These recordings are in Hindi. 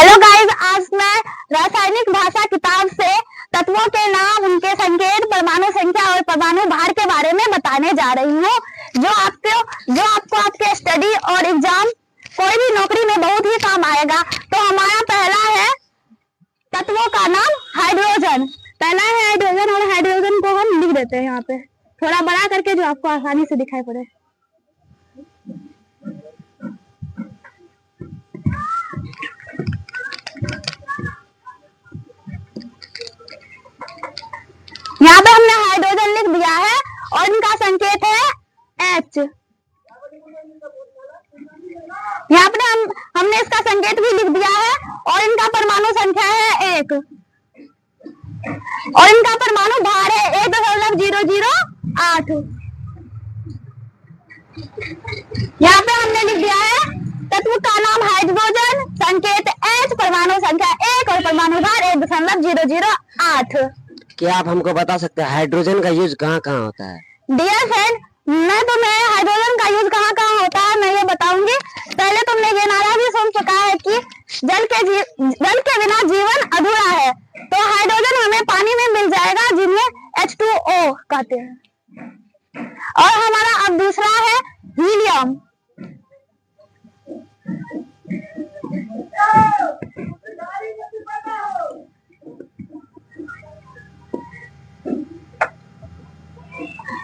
हेलो गाइस, आज मैं रासायनिक भाषा किताब से तत्वों के नाम, उनके संकेत, परमाणु संख्या और परमाणु भार के बारे में बताने जा रही हूँ, जो आपको आपके स्टडी और एग्जाम कोई भी नौकरी में बहुत ही काम आएगा। तो हमारा पहला है तत्वों का नाम हाइड्रोजन। पहला है हाइड्रोजन, और हाइड्रोजन को हम लिख देते हैं यहाँ पे थोड़ा बड़ा करके, जो आपको आसानी से दिखाई पड़े। यहाँ पे हमने हाइड्रोजन लिख दिया है और इनका संकेत है H। यहाँ पे हमने इसका संकेत भी लिख दिया है और इनका परमाणु संख्या है 1 और इनका परमाणु भार है 1.008। यहाँ पे हमने लिख दिया है तत्व का नाम हाइड्रोजन, संकेत H, परमाणु संख्या 1 और परमाणु भार 1.008। क्या आप हमको बता सकते हैं हाइड्रोजन का यूज कहाँ कहाँ होता है? डियर फ्रेंड, मैं तुम्हें हाइड्रोजन का यूज कहाँ कहाँ होता है मैं ये बताऊंगी। पहले तुमने ये नारा भी सुन चुका है कि जल के बिना जीवन अधूरा है। तो हाइड्रोजन हमें पानी में मिल जाएगा, जिन्हें H2O कहते हैं। और हमारा अब दूसरा है हीलियम।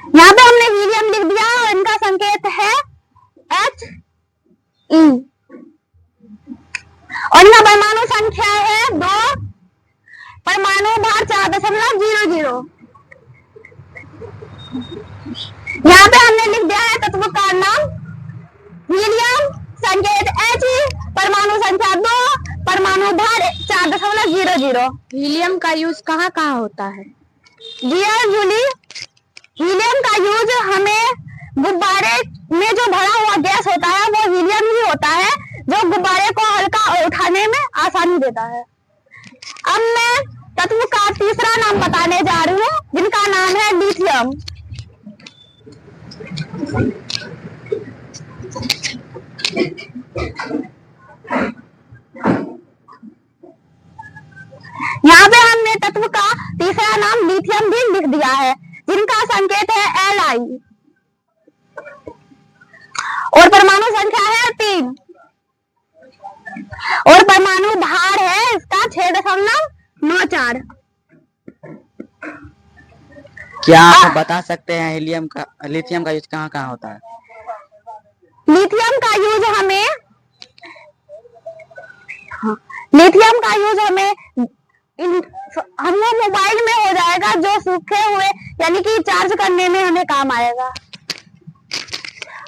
यहाँ पे हमने हीलियम लिख दिया और इनका संकेत है He और इनका परमाणु संख्या है 2, परमाणु भार 4.00। यहाँ पे हमने लिख दिया है तत्व का नाम हीलियम, संकेत He, परमाणु संख्या 2, परमाणु भार 4.00। हीलियम का यूज कहाँ कहाँ होता है? डियर जूली, हीलियम का यूज हमें गुब्बारे में जो भरा हुआ गैस होता है वो हीलियम ही होता है, जो गुब्बारे को हल्का उठाने में आसानी देता है। अब मैं तत्व का तीसरा नाम बताने जा रही हूँ, जिनका नाम है लिथियम। यहाँ पे हमने तत्व का तीसरा नाम लिथियम भी लिख दिया है, जिनका संकेत है Li और परमाणु संख्या है 3 और परमाणु भार है इसका 6.94। क्या आप बता सकते हैं लिथियम का यूज कहाँ कहाँ होता है? लिथियम का यूज हमें मोबाइल में हो जाएगा, जो सूखे हुए यानी कि चार्ज करने में हमें काम आएगा।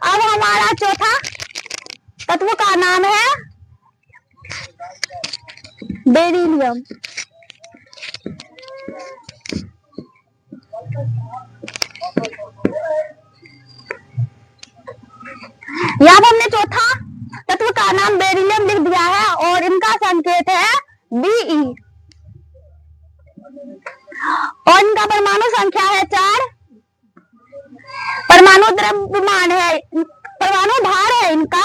अब हमारा चौथा तत्व का नाम है बेरिलियम। यहाँ पर हमने चौथा तत्व का नाम बेरिलियम लिख दिया है और इनका संकेत है Be और इनका परमाणु संख्या है 4, परमाणु द्रव्यमान है, परमाणु भार है इनका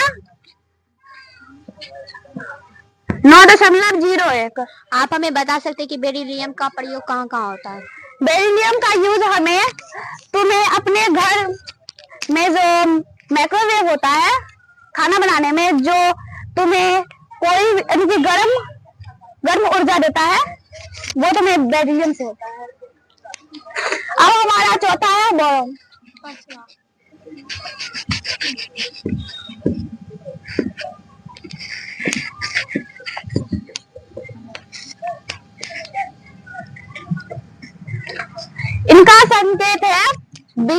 9.01। आप हमें बता सकते हैं कि बेरिलियम का प्रयोग कहाँ कहाँ होता है? बेरिलियम का यूज तुम्हें अपने घर में जो माइक्रोवेव होता है खाना बनाने में, जो तुम्हें कोई गर्म ऊर्जा देता है, वो तुम्हें बेरिलियम से होता है। अब हमारा चौथा है बोरॉन। इनका संकेत है B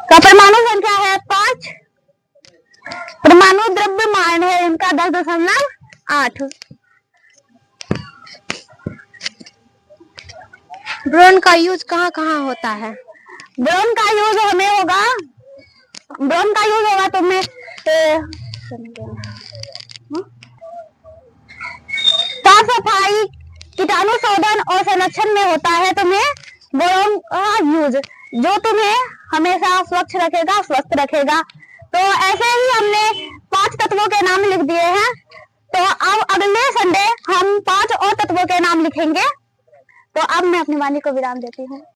का परमाणु संख्या है 5, परमाणु द्रव्यमान है इनका 10.8। ब्रोन का यूज कहाँ कहाँ होता है? ब्रोन का यूज होगा तुम्हें साफ सफाई, कीटाणु शोधन और संरक्षण में होता है तुम्हें बोरॉन का यूज, जो तुम्हें हमेशा स्वच्छ रखेगा, स्वस्थ रखेगा। तो ऐसे ही हमने 5 तत्वों के नाम लिख दिए। तत्वों के नाम लिखेंगे। तो अब मैं अपनी वाणी को विराम देती हूँ।